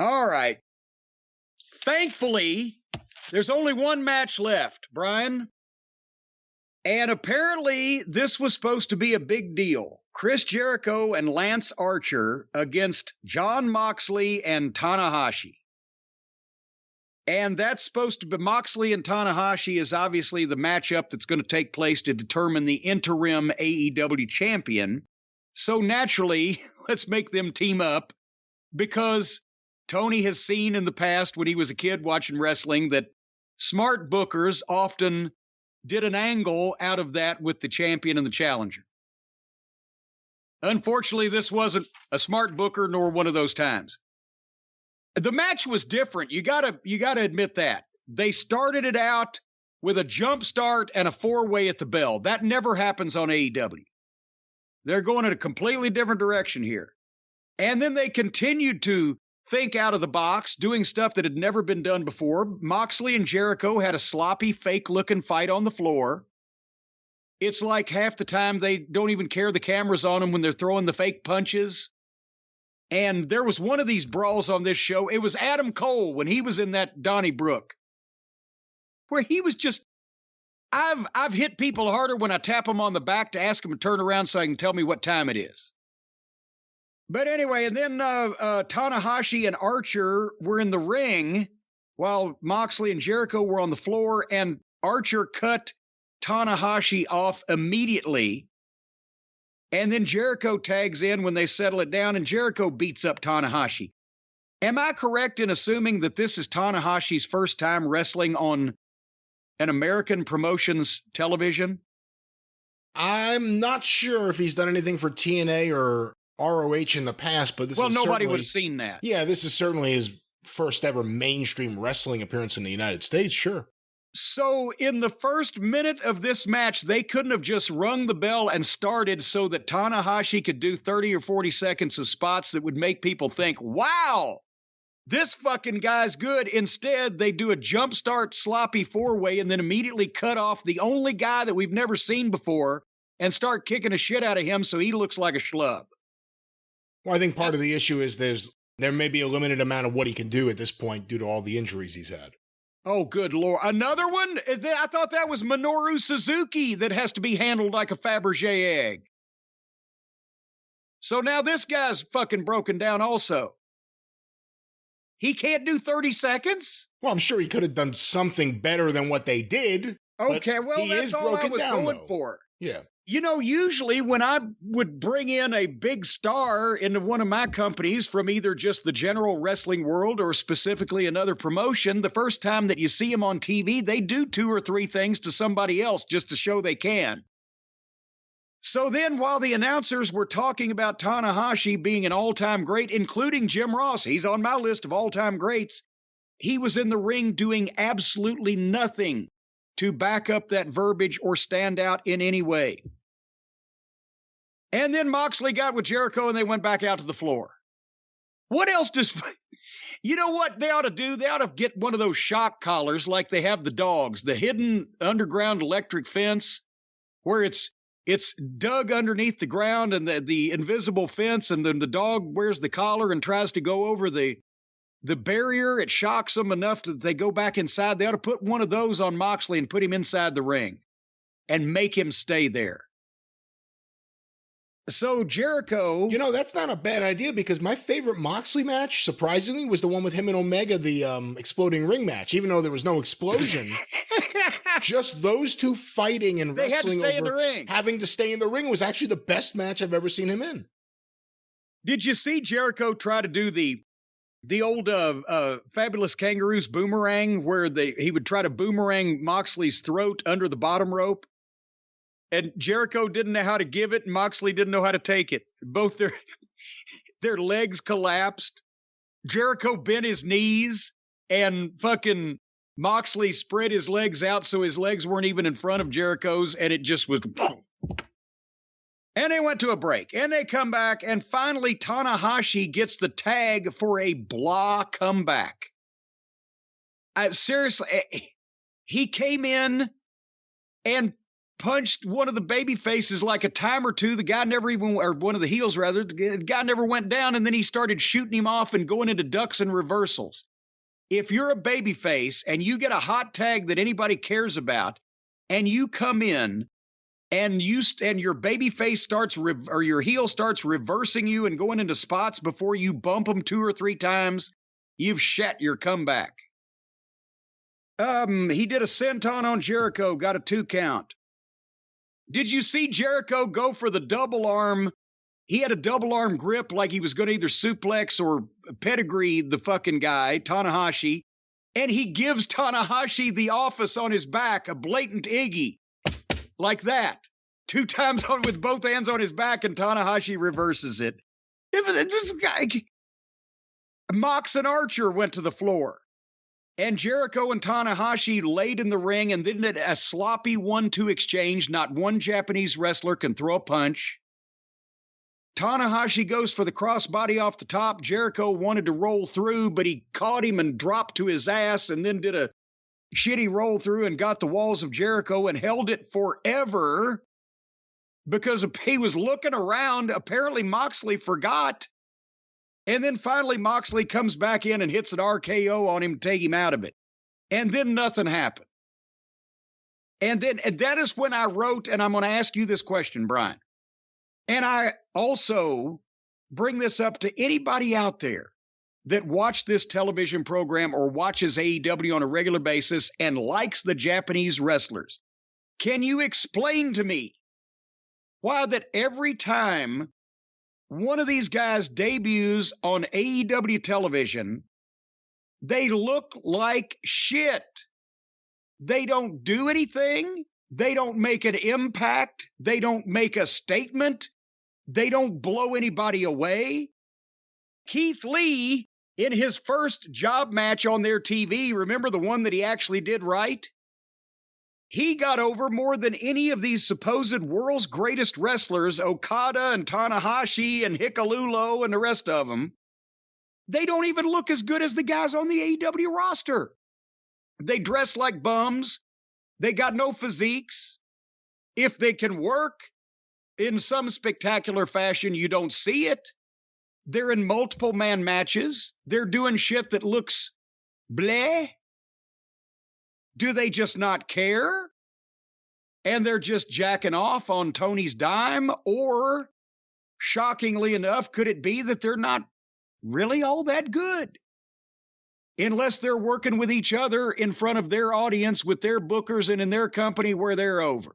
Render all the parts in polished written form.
All right. Thankfully, there's only one match left, Brian. And apparently, this was supposed to be a big deal. Chris Jericho and Lance Archer against Jon Moxley and Tanahashi. And that's supposed to be Moxley and Tanahashi is obviously the matchup that's going to take place to determine the interim AEW champion. So naturally, let's make them team up because Tony has seen in the past when he was a kid watching wrestling that smart bookers often did an angle out of that with the champion and the challenger. Unfortunately, this wasn't a smart booker nor one of those times. The match was different. You gotta admit that. They started it out with a jump start and a four-way at the bell. That never happens on AEW. They're going in a completely different direction here. And then they continued to think out of the box, doing stuff that had never been done before. Moxley and Jericho had a sloppy, fake-looking fight on the floor. It's like half the time they don't even care the cameras on them when they're throwing the fake punches. And there was one of these brawls on this show. It was Adam Cole when he was in that Donnybrook, where he was just, I've hit people harder when I tap them on the back to ask them to turn around so I can tell me what time it is. But anyway, and then Tanahashi and Archer were in the ring while Moxley and Jericho were on the floor, and Archer cut Tanahashi off immediately. And then Jericho tags in when they settle it down, and Jericho beats up Tanahashi. Am I correct in assuming that this is Tanahashi's first time wrestling on an American promotions television? I'm not sure if he's done anything for TNA or ROH in the past, but nobody would have seen that. Yeah, this is certainly his first ever mainstream wrestling appearance in the United States, sure. So in the first minute of this match, they couldn't have just rung the bell and started so that Tanahashi could do 30 or 40 seconds of spots that would make people think, wow, this fucking guy's good. Instead, they do a jump start sloppy four-way and then immediately cut off the only guy that we've never seen before and start kicking the shit out of him so he looks like a schlub. Well, I think part of the issue is there may be a limited amount of what he can do at this point due to all the injuries he's had. Oh, good Lord. Another one? I thought that was Minoru Suzuki that has to be handled like a Fabergé egg. So now this guy's fucking broken down also. He can't do 30 seconds? Well, I'm sure he could have done something better than what they did. Okay, well, that's all I was going for. Yeah. You know, usually when I would bring in a big star into one of my companies from either just the general wrestling world or specifically another promotion, the first time that you see them on TV, they do 2 or 3 things to somebody else just to show they can. So then while the announcers were talking about Tanahashi being an all-time great, including Jim Ross, he's on my list of all-time greats, he was in the ring doing absolutely nothing to back up that verbiage or stand out in any way. And then Moxley got with Jericho and they went back out to the floor. What else does... You know what they ought to do? They ought to get one of those shock collars like they have the dogs, the hidden underground electric fence where it's dug underneath the ground and the invisible fence, and then the dog wears the collar and tries to go over the barrier. It shocks them enough that they go back inside. They ought to put one of those on Moxley and put him inside the ring and make him stay there. So Jericho... You know, that's not a bad idea because my favorite Moxley match, surprisingly, was the one with him and Omega, the exploding ring match. Even though there was no explosion, just those two fighting and wrestling over in the ring. Having to stay in the ring was actually the best match I've ever seen him in. Did you see Jericho try to do the old Fabulous Kangaroos boomerang where he would try to boomerang Moxley's throat under the bottom rope? And Jericho didn't know how to give it, and Moxley didn't know how to take it. Both their legs collapsed. Jericho bent his knees, and fucking Moxley spread his legs out so his legs weren't even in front of Jericho's, and it just was... And they went to a break, and they come back, and finally Tanahashi gets the tag for a blah comeback. Seriously, he came in and punched one of the baby faces like a time or two. The guy never even, or one of the heels rather, the guy never went down, and then he started shooting him off and going into ducks and reversals. If you're a baby face and you get a hot tag that anybody cares about, and you come in and your baby face starts or your heel starts reversing you and going into spots before you bump them 2 or 3 times, you've shat your comeback. He did a senton on Jericho, got a 2 count. Did you see Jericho go for the double arm? He had a double arm grip like he was going to either suplex or pedigree the fucking guy, Tanahashi. And he gives Tanahashi the office on his back, a blatant Iggy. Like that. 2 times on with both hands on his back, and Tanahashi reverses it. This guy, Mox and Archer went to the floor. And Jericho and Tanahashi laid in the ring, and then a sloppy 1-2 exchange. Not one Japanese wrestler can throw a punch. Tanahashi goes for the crossbody off the top. Jericho wanted to roll through, but he caught him and dropped to his ass and then did a shitty roll through and got the walls of Jericho and held it forever because he was looking around. Apparently Moxley forgot. And then finally Moxley comes back in and hits an RKO on him to take him out of it. And then nothing happened. And that is when I wrote, and I'm going to ask you this question, Brian. And I also bring this up to anybody out there that watched this television program or watches AEW on a regular basis and likes the Japanese wrestlers. Can you explain to me why that every time one of these guys debuts on AEW television, they look like shit? They don't do anything. They don't make an impact. They don't make a statement. They don't blow anybody away. Keith Lee, in his first job match on their TV, remember the one that he actually did right? He got over more than any of these supposed world's greatest wrestlers, Okada and Tanahashi and Heckel and the rest of them. They don't even look as good as the guys on the AEW roster. They dress like bums. They got no physiques. If they can work in some spectacular fashion, you don't see it. They're in multiple man matches. They're doing shit that looks bleh. Do they just not care? And they're just jacking off on Tony's dime? Or, shockingly enough, could it be that they're not really all that good? Unless they're working with each other in front of their audience with their bookers and in their company where they're over.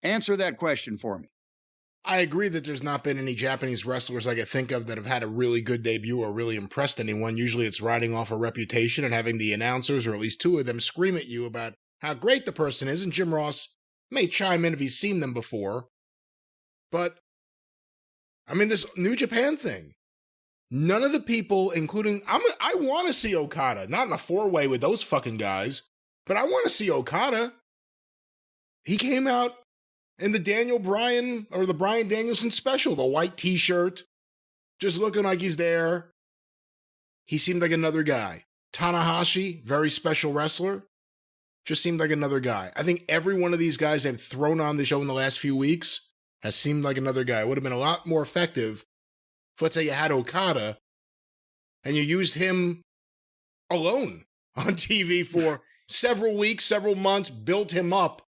Answer that question for me. I agree that there's not been any Japanese wrestlers I can think of that have had a really good debut or really impressed anyone. Usually it's riding off a reputation and having the announcers, or at least 2 of them, scream at you about how great the person is, and Jim Ross may chime in if he's seen them before. But, I mean, this New Japan thing, none of the people, including, I want to see Okada, not in a 4-way with those fucking guys, but I want to see Okada. He came out in the Daniel Bryan, or the Bryan Danielson special, the white t-shirt, just looking like he's there. He seemed like another guy. Tanahashi, very special wrestler, just seemed like another guy. I think every one of these guys they've thrown on the show in the last few weeks has seemed like another guy. It would have been a lot more effective if, let's say, you had Okada and you used him alone on TV for several weeks, several months, built him up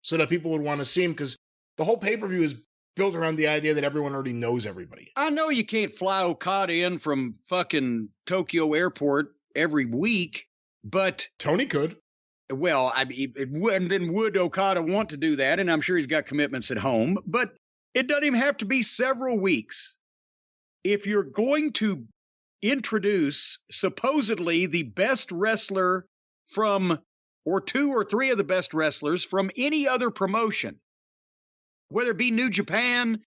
so that people would want to see him, because the whole pay-per-view is built around the idea that everyone already knows everybody. I know you can't fly Okada in from fucking Tokyo Airport every week, but Tony could. Well, I mean, and then would Okada want to do that? And I'm sure he's got commitments at home, but it doesn't even have to be several weeks. If you're going to introduce supposedly the best wrestler from, or 2 or 3 of the best wrestlers from any other promotion, whether it be New Japan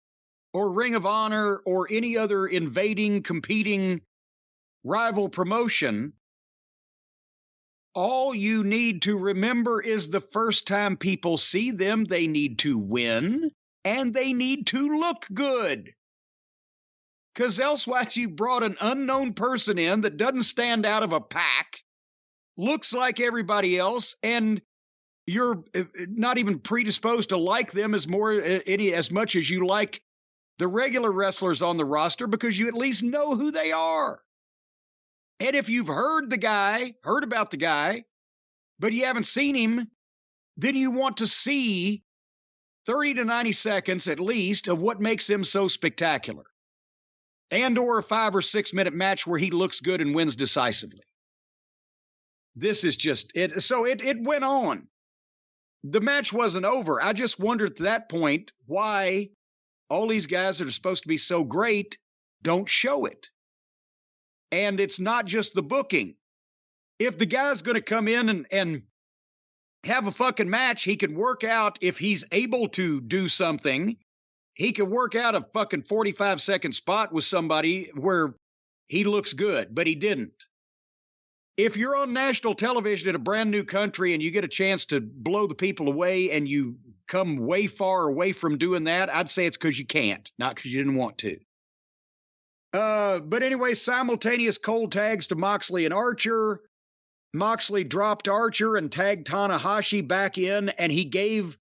or Ring of Honor or any other invading, competing rival promotion, all you need to remember is the first time people see them, they need to win and they need to look good. Because elsewise you brought an unknown person in that doesn't stand out of a pack, looks like everybody else, and you're not even predisposed to like them as much as you like the regular wrestlers on the roster, because you at least know who they are. And if you've heard about the guy, but you haven't seen him, then you want to see 30 to 90 seconds at least of what makes him so spectacular. And or a 5 or 6 minute match where he looks good and wins decisively. This is just it. So it went on. The match wasn't over. I just wondered at that point why all these guys that are supposed to be so great don't show it. And it's not just the booking. If the guy's going to come in and have a fucking match, he can work out, if he's able to do something, he could work out a fucking 45-second spot with somebody where he looks good, but he didn't. If you're on national television in a brand new country and you get a chance to blow the people away and you come way far away from doing that, I'd say it's because you can't, not because you didn't want to. But anyway, simultaneous cold tags to Moxley and Archer. Moxley dropped Archer and tagged Tanahashi back in, and he gave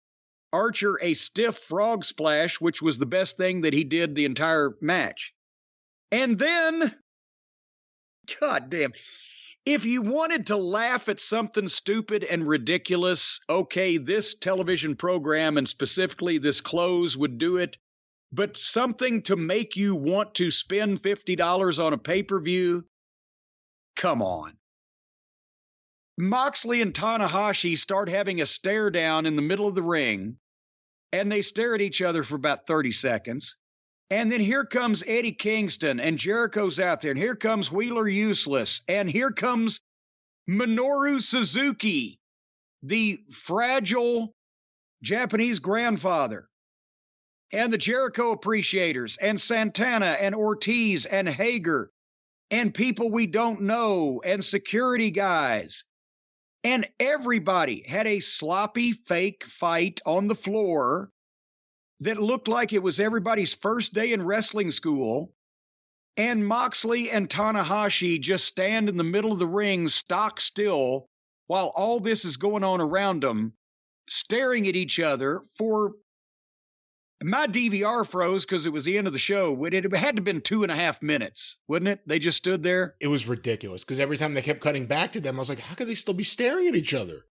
Archer a stiff frog splash, which was the best thing that he did the entire match. And then, goddamn, if you wanted to laugh at something stupid and ridiculous, okay, this television program and specifically this close would do it. But something to make you want to spend $50 on a pay-per-view? Come on. Moxley and Tanahashi start having a stare down in the middle of the ring, and they stare at each other for about 30 seconds. And then here comes Eddie Kingston, and Jericho's out there, and here comes Wheeler Useless, and here comes Minoru Suzuki, the fragile Japanese grandfather, and the Jericho appreciators, and Santana, and Ortiz, and Hager, and people we don't know, and security guys. And everybody had a sloppy, fake fight on the floor that looked like it was everybody's first day in wrestling school. And Moxley and Tanahashi just stand in the middle of the ring, stock still, while all this is going on around them, staring at each other for... My DVR froze because it was the end of the show. It had to have been 2.5 minutes, wouldn't it? They just stood there. It was ridiculous because every time they kept cutting back to them, I was like, how could they still be staring at each other?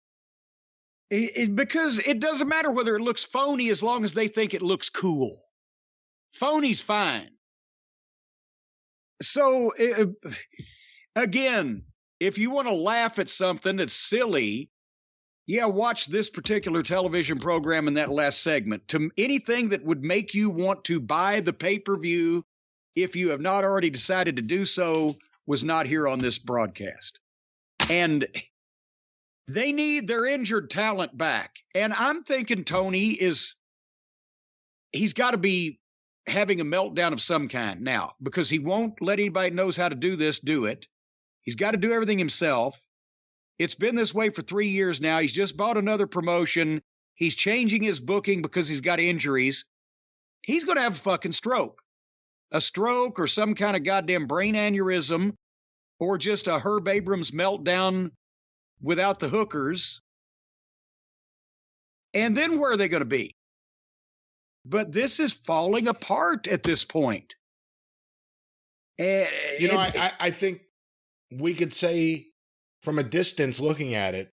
Because it doesn't matter whether it looks phony as long as they think it looks cool. Phony's fine. So, again, if you want to laugh at something that's silly, yeah, watch this particular television program in that last segment. To anything that would make you want to buy the pay-per-view, if you have not already decided to do so, was not here on this broadcast. And they need their injured talent back. And I'm thinking Tony he's got to be having a meltdown of some kind now, because he won't let anybody who knows how to do this do it. He's got to do everything himself. It's been this way for 3 years now. He's just bought another promotion. He's changing his booking because he's got injuries. He's going to have a fucking stroke. A stroke or some kind of goddamn brain aneurysm, or just a Herb Abrams meltdown without the hookers. And then where are they going to be? But this is falling apart at this point. I think we could say, from a distance looking at it,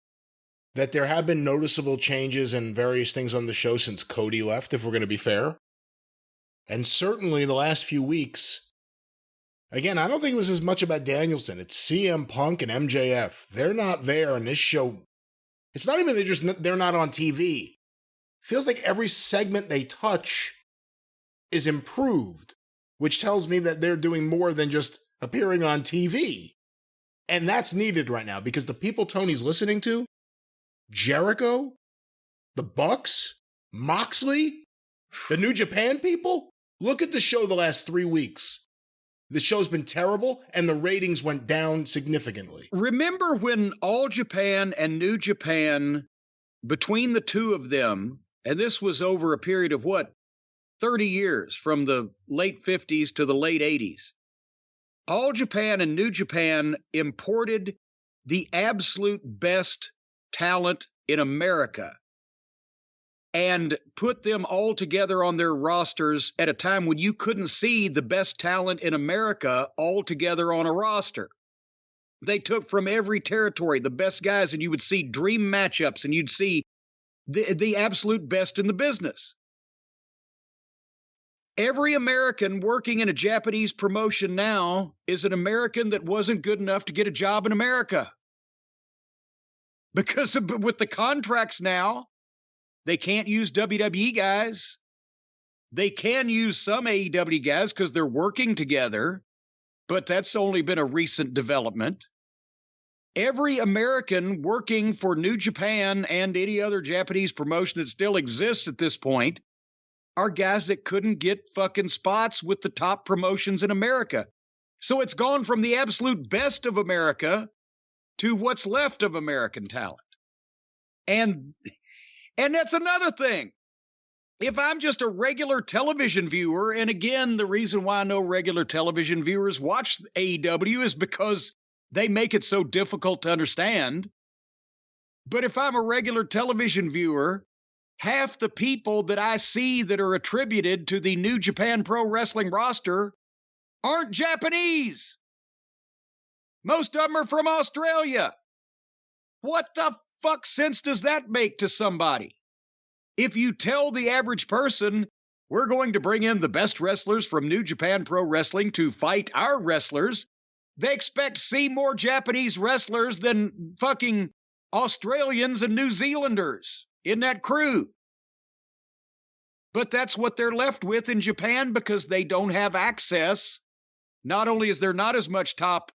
that there have been noticeable changes and various things on the show since Cody left, if we're going to be fair. And certainly the last few weeks, again, I don't think it was as much about Danielson. It's CM Punk and MJF. They're not there on this show. It's not even they're not on TV. Feels like every segment they touch is improved, which tells me that they're doing more than just appearing on TV. And that's needed right now, because the people Tony's listening to, Jericho, the Bucks, Moxley, the New Japan people, look at the show the last 3 weeks. The show's been terrible, and the ratings went down significantly. Remember when All Japan and New Japan, between the two of them, and this was over a period of 30 years, from the late 50s to the late 80s. All Japan and New Japan imported the absolute best talent in America and put them all together on their rosters at a time when you couldn't see the best talent in America all together on a roster. They took from every territory the best guys, and you would see dream matchups, and you'd see the absolute best in the business. Every American working in a Japanese promotion now is an American that wasn't good enough to get a job in America. Because with the contracts now, they can't use WWE guys. They can use some AEW guys because they're working together, but that's only been a recent development. Every American working for New Japan and any other Japanese promotion that still exists at this point are guys that couldn't get fucking spots with the top promotions in America. So it's gone from the absolute best of America to what's left of American talent. And that's another thing. If I'm just a regular television viewer, and again, the reason why I know regular television viewers watch AEW is because they make it so difficult to understand. But if I'm a regular television viewer, half the people that I see that are attributed to the New Japan Pro Wrestling roster aren't Japanese. Most of them are from Australia. What the fuck sense does that make to somebody? If you tell the average person, we're going to bring in the best wrestlers from New Japan Pro Wrestling to fight our wrestlers, they expect to see more Japanese wrestlers than fucking Australians and New Zealanders in that crew. But that's what they're left with in Japan because they don't have access. Not only is there not as much top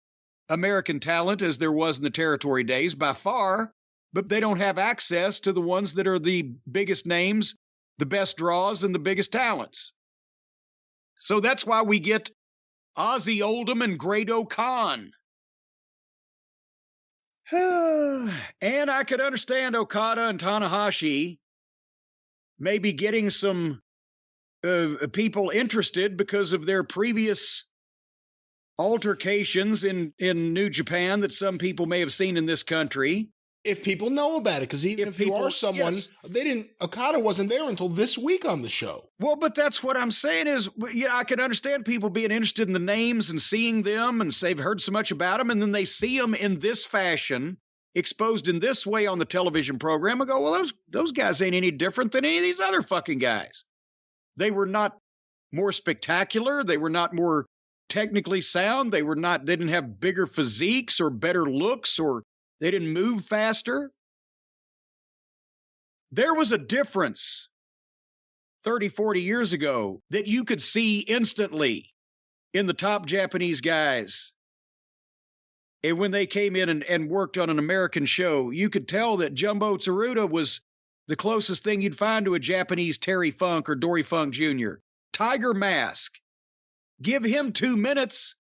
American talent as there was in the territory days by far, but they don't have access to the ones that are the biggest names, the best draws, and the biggest talents. So that's why we get Ozzy Oldham and Grado Khan. And I could understand Okada and Tanahashi maybe getting some people interested because of their previous altercations in New Japan that some people may have seen in this country. If people know about it, because even if you are someone, yes. Okada wasn't there until this week on the show. Well, but that's what I'm saying is, I can understand people being interested in the names and seeing them and they've heard so much about them, and then they see them in this fashion, exposed in this way on the television program, and go, well, those guys ain't any different than any of these other fucking guys. They were not more spectacular. They were not more technically sound. They didn't have bigger physiques or better looks, or they didn't move faster. There was a difference 30, 40 years ago that you could see instantly in the top Japanese guys. And when they came in and worked on an American show, you could tell that Jumbo Tsuruta was the closest thing you'd find to a Japanese Terry Funk or Dory Funk Jr. Tiger Mask. Give him 2 minutes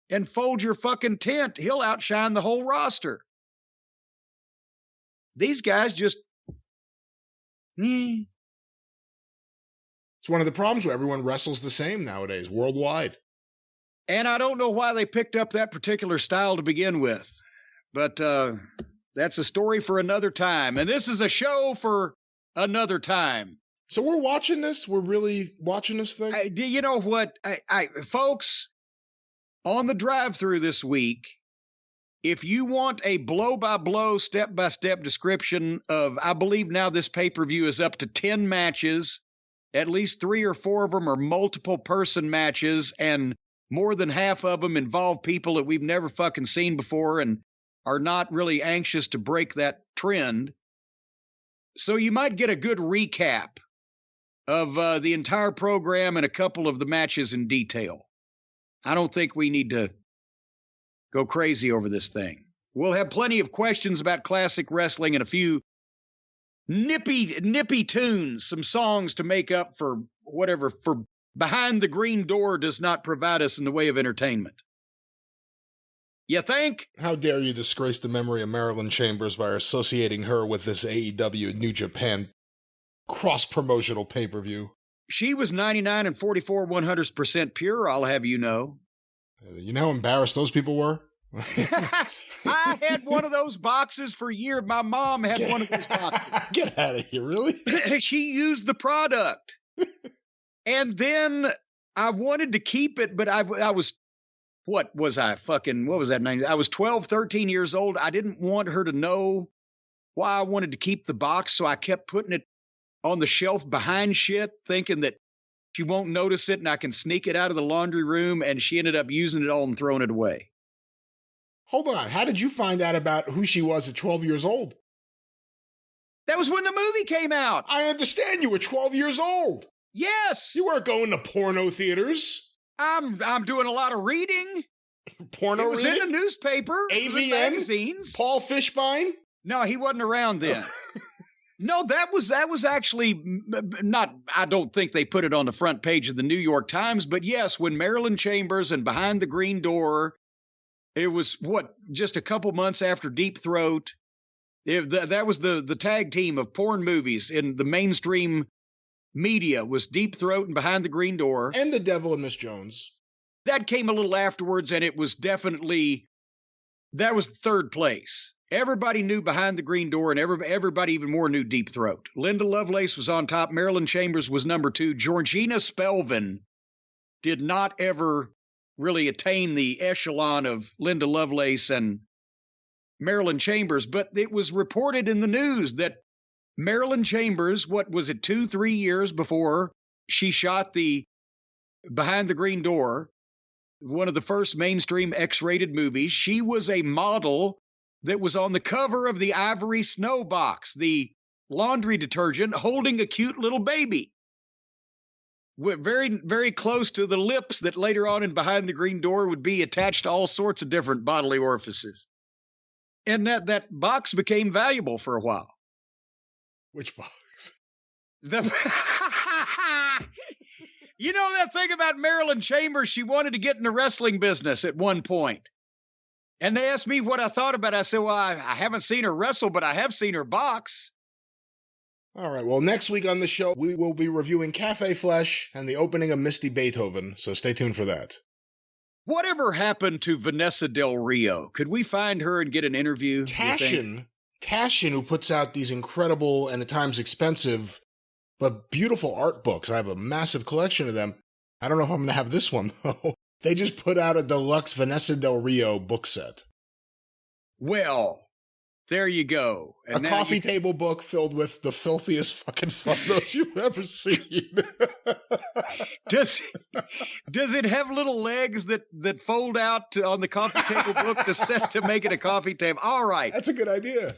and fold your fucking tent. He'll outshine the whole roster. These guys just... It's one of the problems where everyone wrestles the same nowadays, worldwide. And I don't know why they picked up that particular style to begin with. But that's a story for another time. And this is a show for another time. So we're watching this? We're really watching this thing? You know what? Folks, on the Drive-Thru this week, if you want a blow-by-blow, step-by-step description of, I believe now this pay-per-view is up to 10 matches, at least 3 or 4 of them are multiple-person matches, and more than half of them involve people that we've never fucking seen before and are not really anxious to break that trend. So you might get a good recap of the entire program and a couple of the matches in detail. I don't think we need to go crazy over this thing. We'll have plenty of questions about classic wrestling and a few nippy tunes, some songs to make up for whatever, for Behind the Green Door does not provide us in the way of entertainment. You think? How dare you disgrace the memory of Marilyn Chambers by associating her with this AEW New Japan cross-promotional pay-per-view? She was 99 and 44 100% pure, I'll have you know. You know how embarrassed those people were? I had one of those boxes for years. My mom had one of those boxes. Get out of here, really? She used the product. And then I wanted to keep it, but I was, what was that name? I was 12, 13 years old. I didn't want her to know why I wanted to keep the box, so I kept putting it on the shelf behind shit, thinking that she won't notice it and I can sneak it out of the laundry room, and she ended up using it all and throwing it away. Hold on. How did you find out about who she was at 12 years old? That was when the movie came out. I understand you were 12 years old. Yes. You weren't going to porno theaters. I'm doing a lot of reading. Porno it was reading? in the newspaper. AVN? Magazines. Paul Fishbein? No, he wasn't around then. No, that was actually not, I don't think they put it on the front page of the New York Times, but yes, when Marilyn Chambers and Behind the Green Door, it was just a couple months after Deep Throat. That was the tag team of porn movies in the mainstream media was Deep Throat and Behind the Green Door. And The Devil and Miss Jones. That came a little afterwards, and it was definitely, that was third place. Everybody knew Behind the Green Door, and everybody even more knew Deep Throat. Linda Lovelace was on top. Marilyn Chambers was number 2. Georgina Spelvin did not ever really attain the echelon of Linda Lovelace and Marilyn Chambers, but it was reported in the news that Marilyn Chambers, 2-3 years before she shot the Behind the Green Door, one of the first mainstream X-rated movies, she was a model that was on the cover of the Ivory Snow Box, the laundry detergent, holding a cute little baby. Very, very close to the lips that later on in Behind the Green Door would be attached to all sorts of different bodily orifices. And that box became valuable for a while. Which box? You know that thing about Marilyn Chambers? She wanted to get in the wrestling business at one point. And they asked me what I thought about it. I said, well, I haven't seen her wrestle, but I have seen her box. All right. Well, next week on the show, we will be reviewing Cafe Flesh and the opening of Misty Beethoven. So stay tuned for that. Whatever happened to Vanessa Del Rio? Could we find her and get an interview? Tashin, who puts out these incredible and at times expensive, but beautiful art books. I have a massive collection of them. I don't know if I'm going to have this one, though. They just put out a deluxe Vanessa Del Rio book set. Well, there you go. And a coffee table book filled with the filthiest fucking photos you've ever seen. Does it have little legs that fold out on the coffee table book to make it a coffee table? All right. That's a good idea.